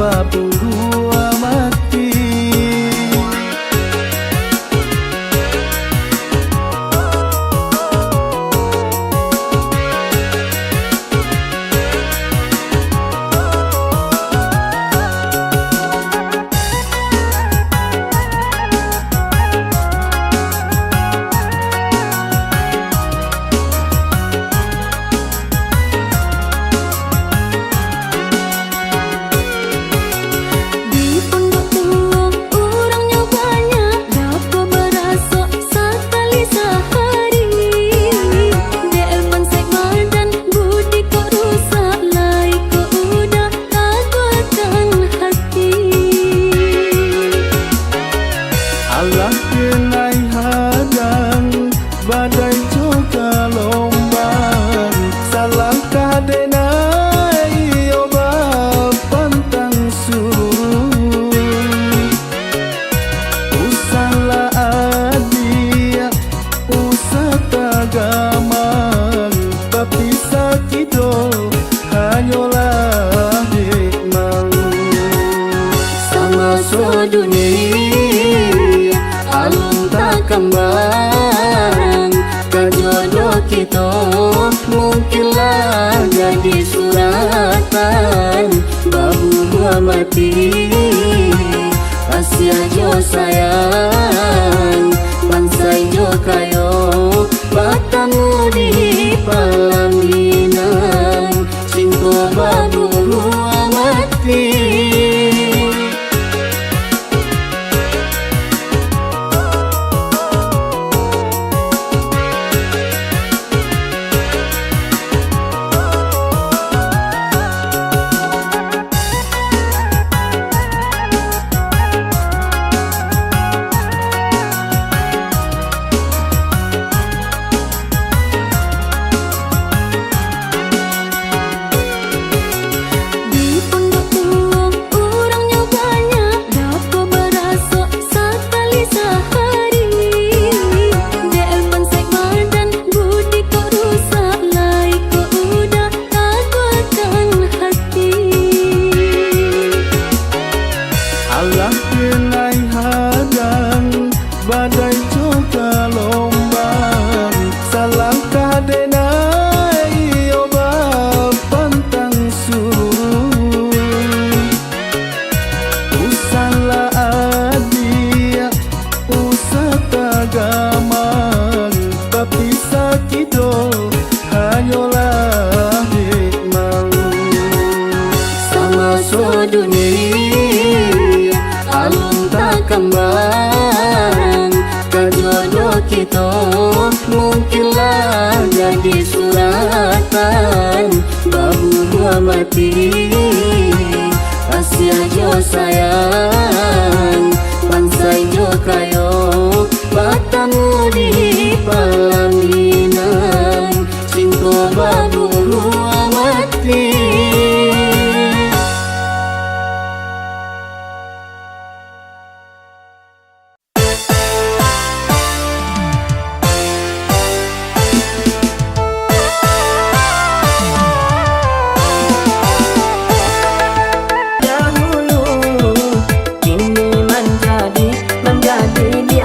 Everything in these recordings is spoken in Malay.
babu dua mati. Alah kenai hadang, badai juga lombang. Salahkah denai obat pantang suruh. Usalah adia, usah tagamang. Tapi sakido hanyalah hikmang. Sama sedunia alun tak kembang, kejodoh kita mungkinlah jadi suratan. Babu dua mati, kasih aja sayang, bansai jo kayo, batamu di pelaminan. Cinta babu dua mati. Alah kenai hadang, badai juga lombang. Salahkah denai obat pantang suruh. Usalah adia, usah tagamang. Tapi sakido hanyalah hikmang. Sama sedunia alun tak kembang, kejodoh kita mungkinlah jadi suratan. Babu dua mati, kasih aja sayang, bansai jo kayo, batamu di pelaminan. Cinta babu dua mati. Menjadi di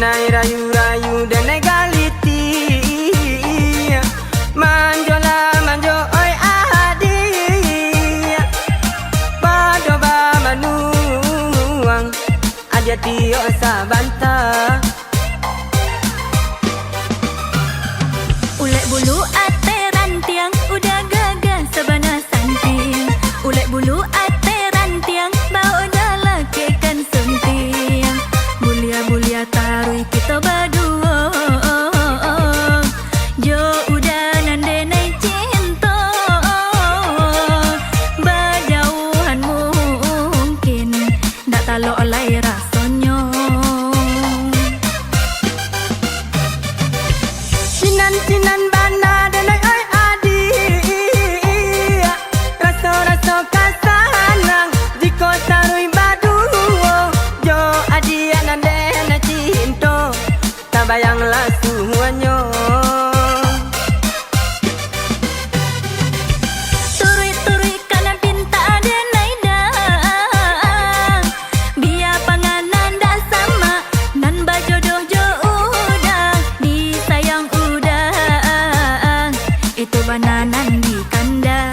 denai rayu-rayu denai galiti manjola manjo oi adi pado ba manuang aja tio sabanta ulek bulu ate rantiang udah gagal sabana santing ulek bulu ate rantiang bau dah kekan sunting bulia-bulia tarui kita berdua jo udah nande nai cinta berjauhan mungkin dak talo oleh rasanya sinan bana denai oi adi rasa kasanang di kota rui badu jo adi nande na cinta tabayanglah semuanya turui kanan pinta denai dah biar panganan dah sama nan bajodoh jo udah disayang udah itu bananan di kandang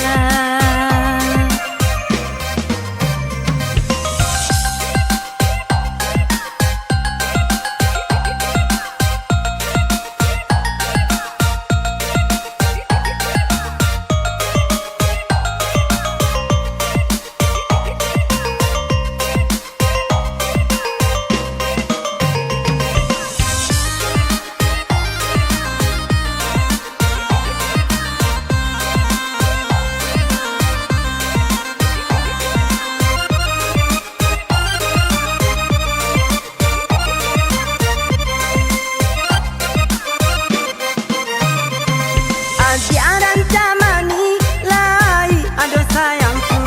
Adiaran camani lai ado sayangku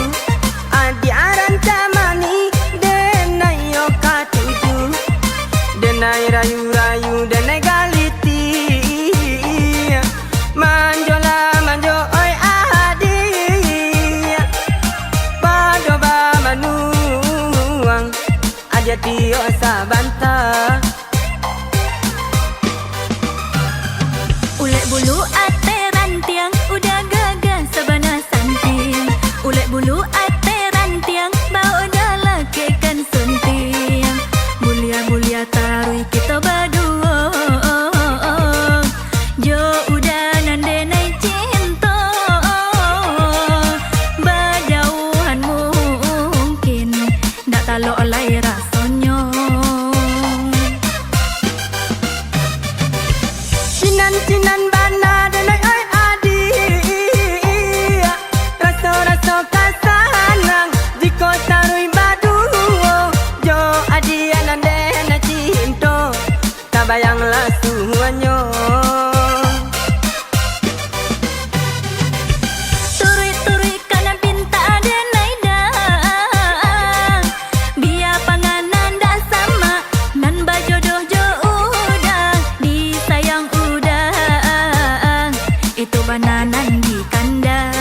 adiaran camani denai yo katuju denai rayu-rayu denai galiti manjola manjo oi adi pado ba manuang aja tio sabanta ulek bulu ate rantiang udah gagal sabana santing ulek bulu ate rantiang bau dah kekan sunting bulia-bulia tarui kita berdua jo udah nande nai cinta berjauhan mungkin dak talo oleh rasanya sinan bana denai oi adi rasa kasanang di kota rui badu jo adi nande na cinta tabayanglah semuanya turui kanan pinta denai dah biar panganan dah sama nan bajodoh jo udah disayang udah itu bananan di kandang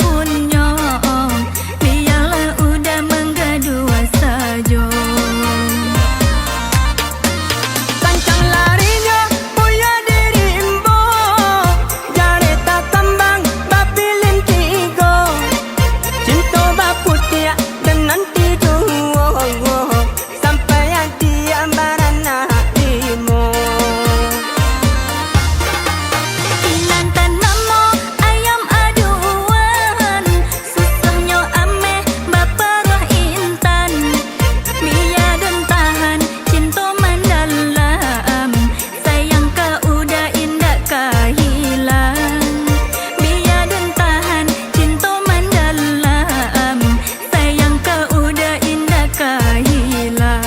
punyo biarlah udah menggadua saja. Kancang larinya punya dirimbo, jareta kembang bapilin tigo, cinta baputia dan nanti duo, sampai hati ambarana imo. Inantan namo ayam aduan, susahnya ame baparah intan. Mia dan tahan cinta mendalam, sayang ka udah indah kahilang. Mia dan tahan cinta mendalam, sayang ka udah indah kahilang.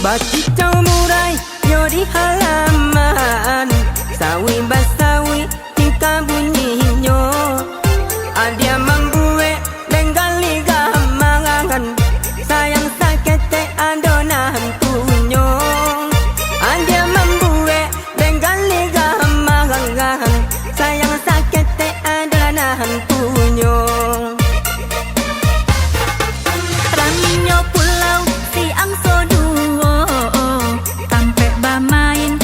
Bacicau murai yo di halaman, sawi basawi tingkah bunyinya. Adia membue lenggali gamangan, sayang sakete adonan punyo. Adia membue lenggali gamangan, sayang sakete adonan punyo. Raminyo pulau si angso duo, tampe ba main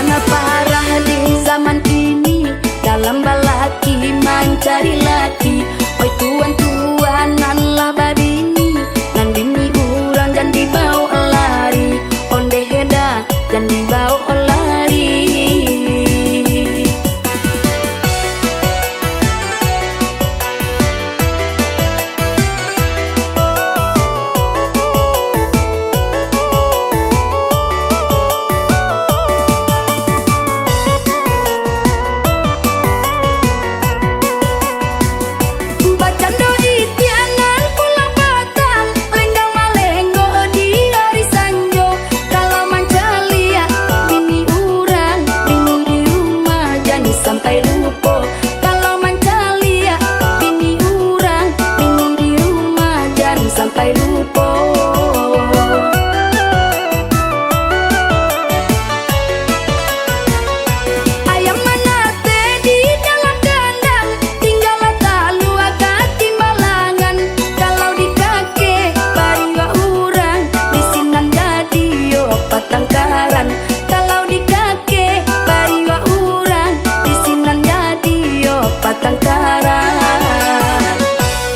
Sabana parah di zaman ini, dalam balaki mencari laki. Oi tuan-tuanan lah babini, nan bini urang dan dibawa lari. Onde heda dan dibawa lari.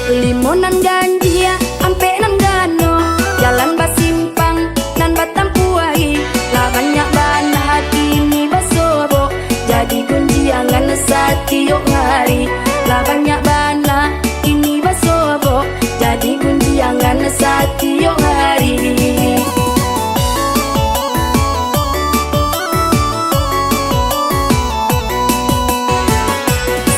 Limonan ganjia ampe nan gano, jalan basimpang nan batampuai. Lah banyak bana hati ni basobo, jadi gunjiangan setiap hari. Lah banyak bana ini basobo, jadi gunjiangan setiap hari.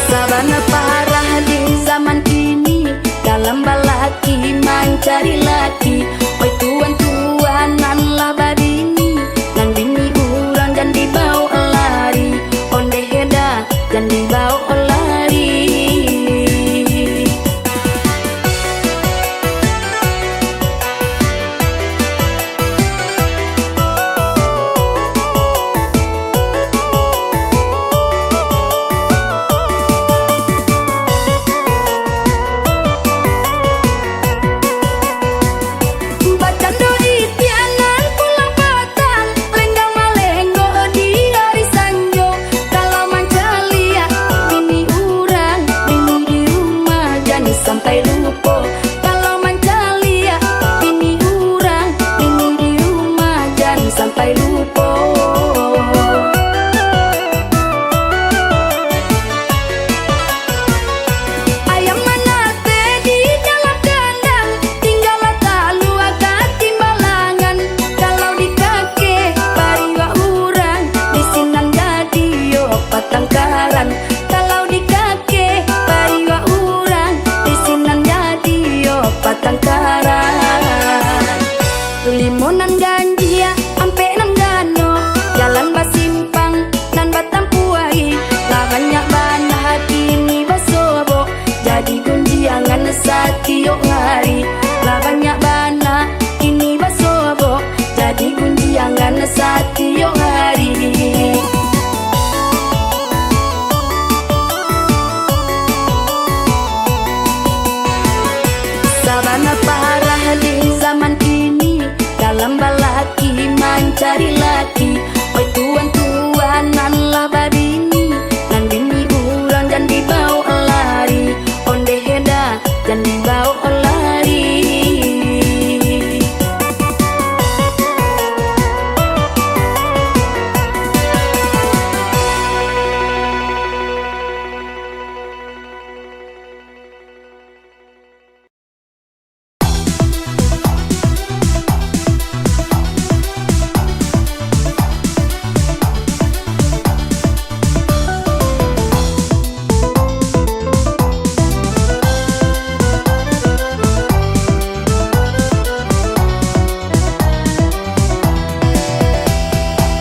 Sabana parah di zaman ini, dalam balaki mencari laki. Oi tuan-tuanan lah babini, nan bini urang dan dibawa lari. Onde heda dan dibawa lari. Sampai lupa kalau mancalia bini urang, bini di rumah jangan sampai lupa. Ayam manate di dalam kandang, tinggallah talu agak timbalangan. Kalau di kaki pariwa urang, di sinan jadi yo patangkaran. Kalau di kaki pariwa urang, sinan jadi yo patangkaran. Limonan ganjia ampe nan gano, jalan basimpang nan batampuai. Lah banyak bana hati ni basobo, jadi gunjiangan setiap hari. Lah banyak bana ini basobo, jadi gunjiangan setiap hari. Sabana parah di zaman ini, dalam balaki mencari laki. Oi tuan-tuanan lah babini, nan bini urang dan dibawa lari. Onde heda dan dibawa lari.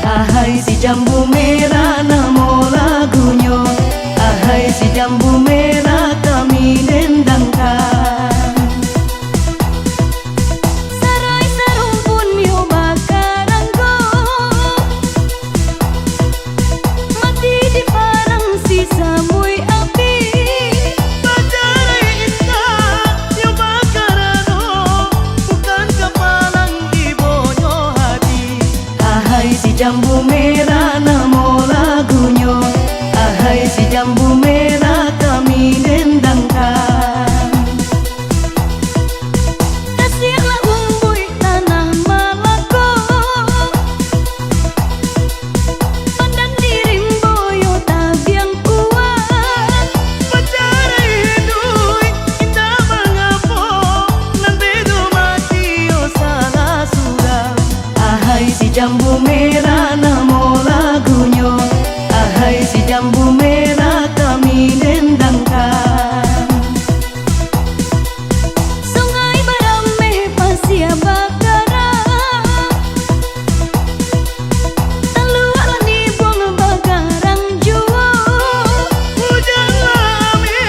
Ahai si jambu merah namo lagunya, ahai si jambu merah kami dendangkan. Sarai serumpun yo bakaranggo, mati di parang sisa mui api. Pacarai indah yo bakarano, bukan kepalang di bonyo hati. Ahai si jambu merah namo jambu merah namo lagunya. Ahai si jambu merah kami dendangkan. Sungai beramai pasir bakaran, talualah di buang bagarang jua. Hujan lame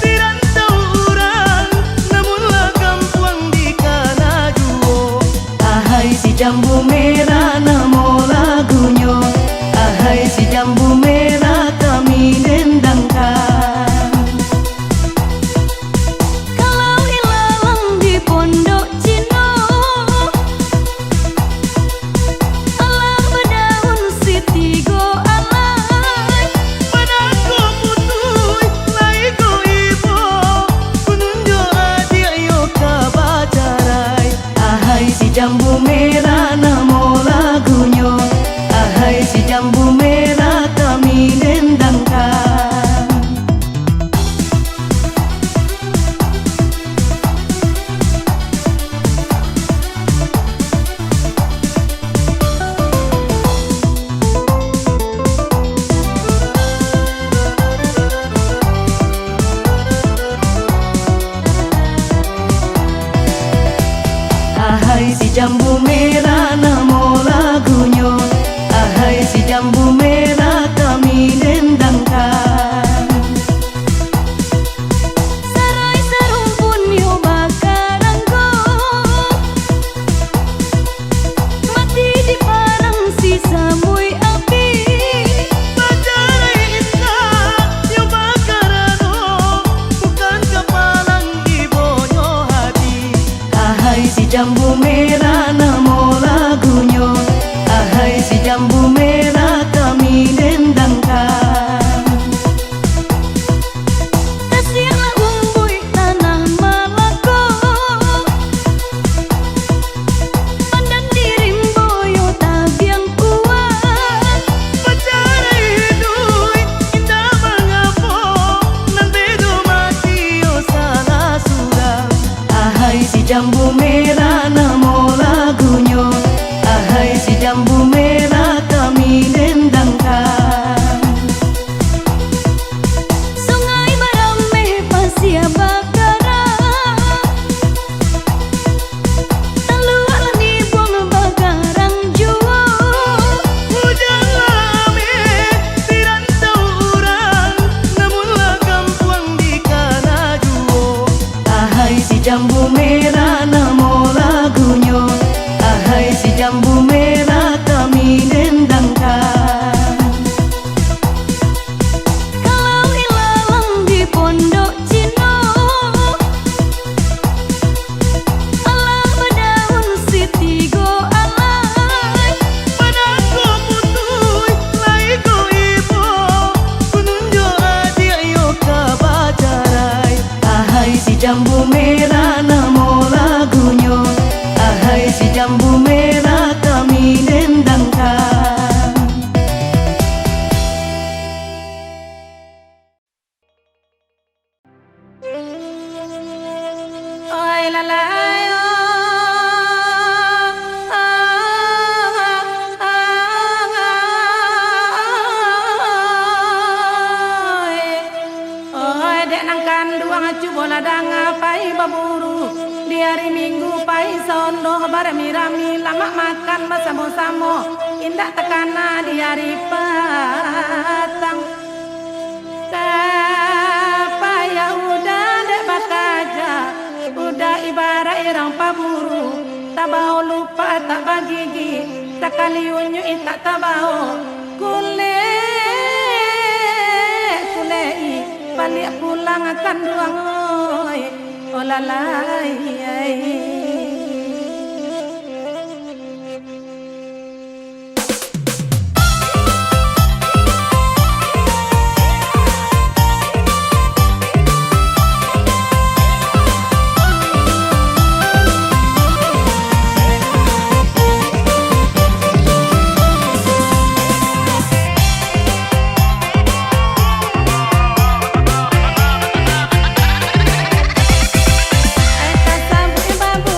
dirantau urang, namunlah kampuang di kana juo. Ahai si jambu merah namo lagunya. Ahai si jambu merah kami dendangkan. Kalau ilalang di pondok Cino, alah berdaun sitigo alai. Padaku putui laiku ibu, kununjuk adik ayo kabacarai. Ahai si jambu merah namo lagunya. Ahai si jambu merah kami dendangkan. Ahai si jambu merah namo lagunya. Ahai si jambu merah kami dendangkan. Sarai serumpun yo bakaranggo, mati di parang si samui api. Bacarai indah yo bakarano, bukan kepalang ibonyo hati. Ahai si jambu merah namo lagunya. Ahai si jambu merah kami dendangkan. Kasihanlah umbui tanah Malako, pandan dirimbo yo tabiang kuat. Bacarai hidui indah mengapo, nanti do mati yo salah sudah. Ahai si jambu merah namo lagunya. Ahai si jambu merah kami dendangkan. Sungai beramai pasir bakaran, talualah di buang bagarang jua. Hujan lame dirantau urang, namunlah kampuang di kana juo. Ahai si jambu merah namo lagunya. Ahai si jambu merah kami dendangkan. Kalau ilalang di pondok Cino, alah berdaun sitigo alai. Padaku putui laiku ibu, kununjuk adik ayo kabacarai. Ahai si jambu merah namo lagunya. Ahai si jambu merah kami dendangkan. Oi la la oh, oi dek nang kanduang cubo ladang pai baburu di hari Minggu pai sondo barami-rami lama makan bersama-sama indah tekana di hari petang. Kapaya udah dek bakaja, udah ibarat irang paburu, tak bau lupa tak bagigi, sekali unyu tak tabau kulei balik pulang akan duang oi olalai. Babu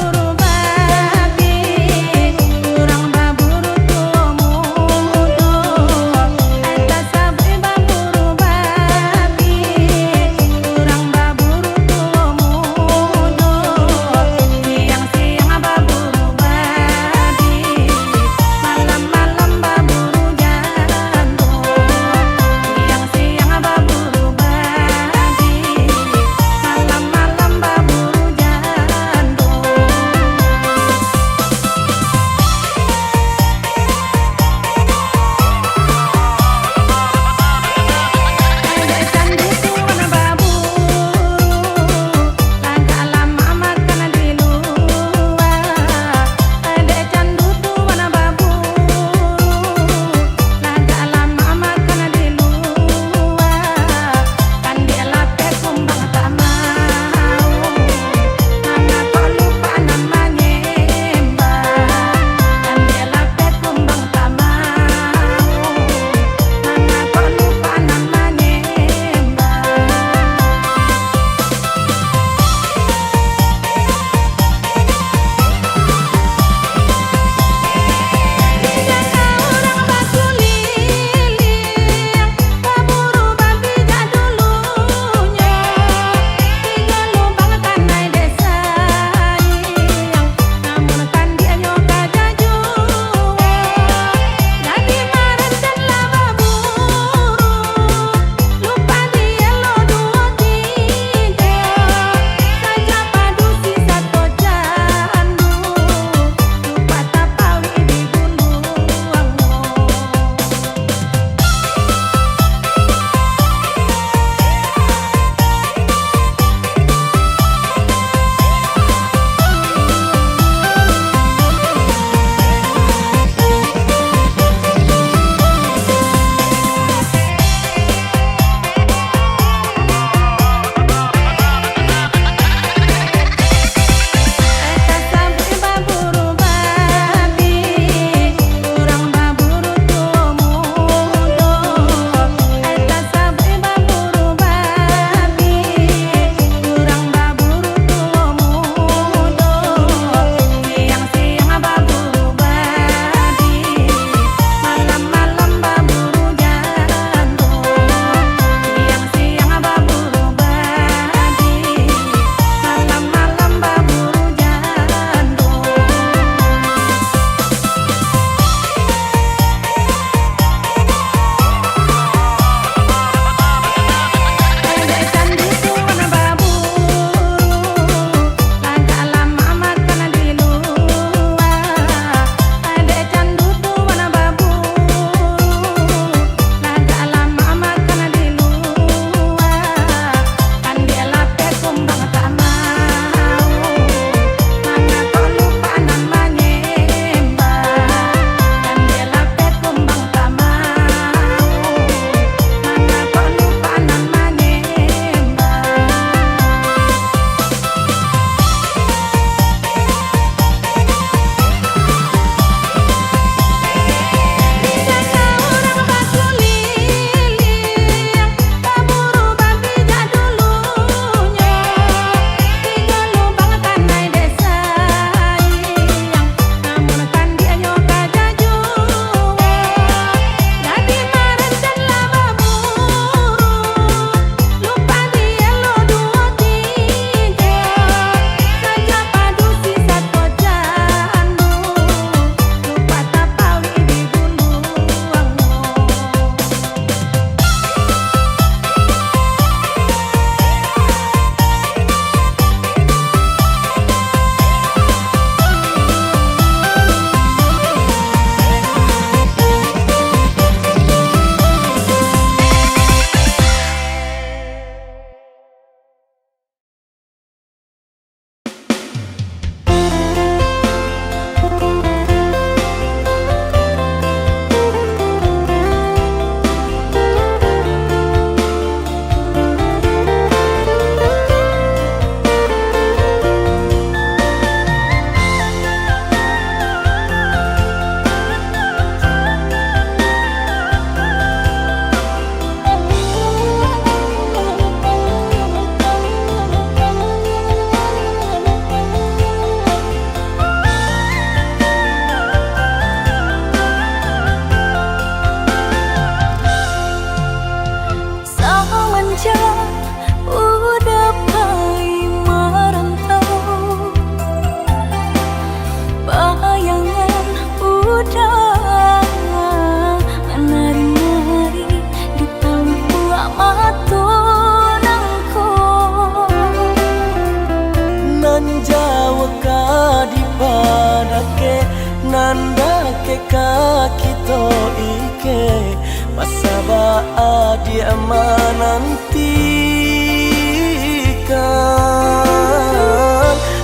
dia menantikan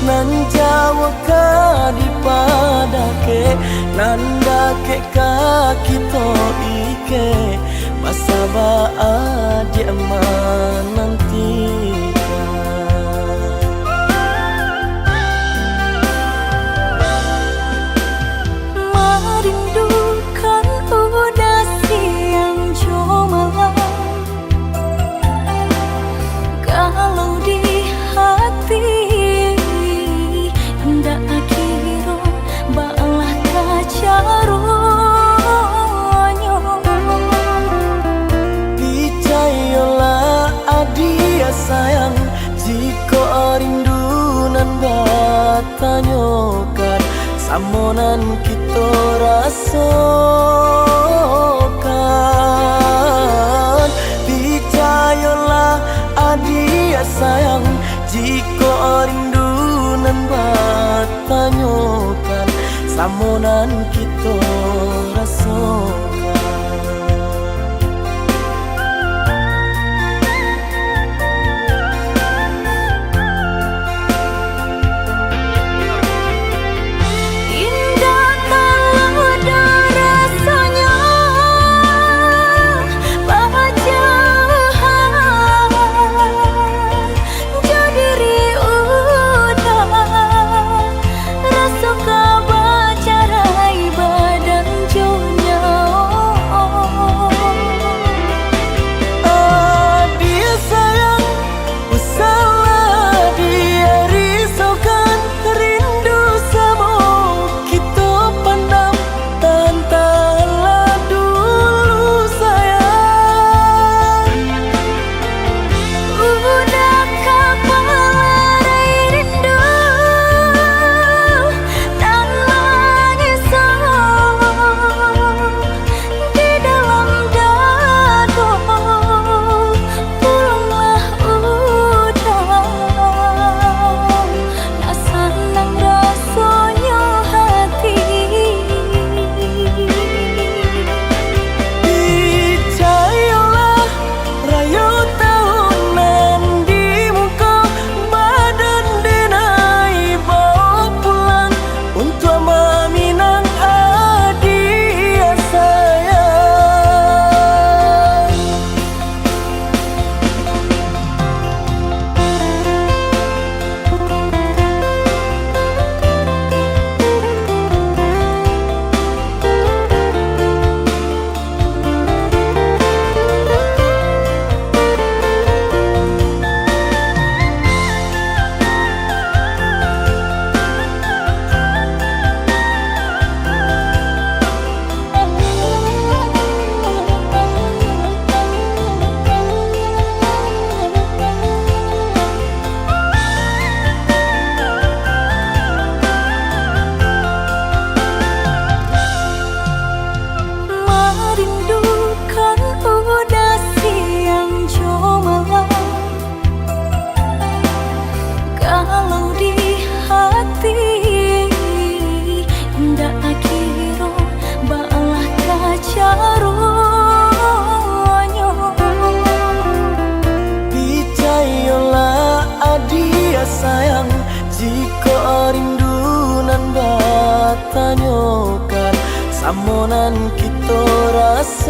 nan jawa ka di padake nanda ke kaki to ike masaba dia menantikan. Merindukan udah siang jomalah kalau di hati hendak akhiru balah kacaronyo picayolah adia sayang jika rindunan batanyokan samonan kita rasakan picayolah adia sayang jika rindunan batanyokan samonan kita rasakan. Sayang jika rindunan batanyokan samonan kita rasakan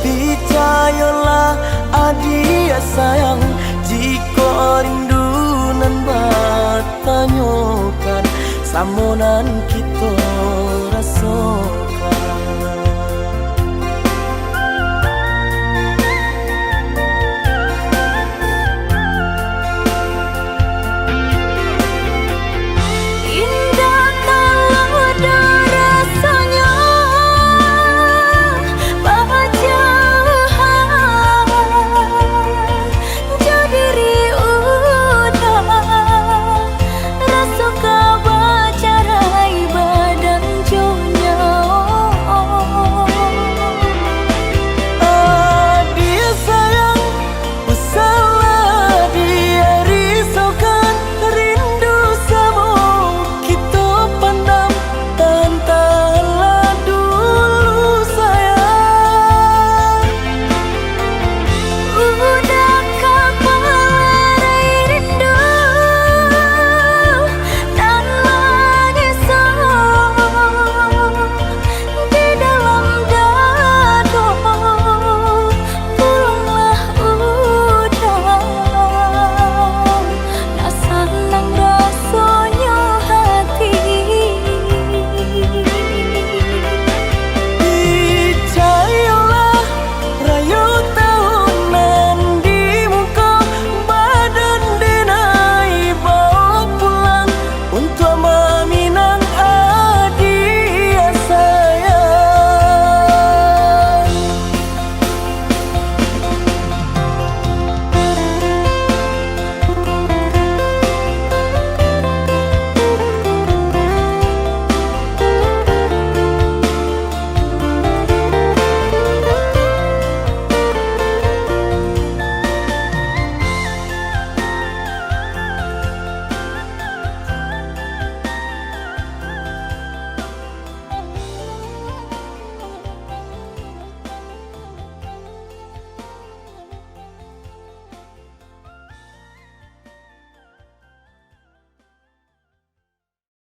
picayolah adia sayang jika rindunan batanyokan samonan kita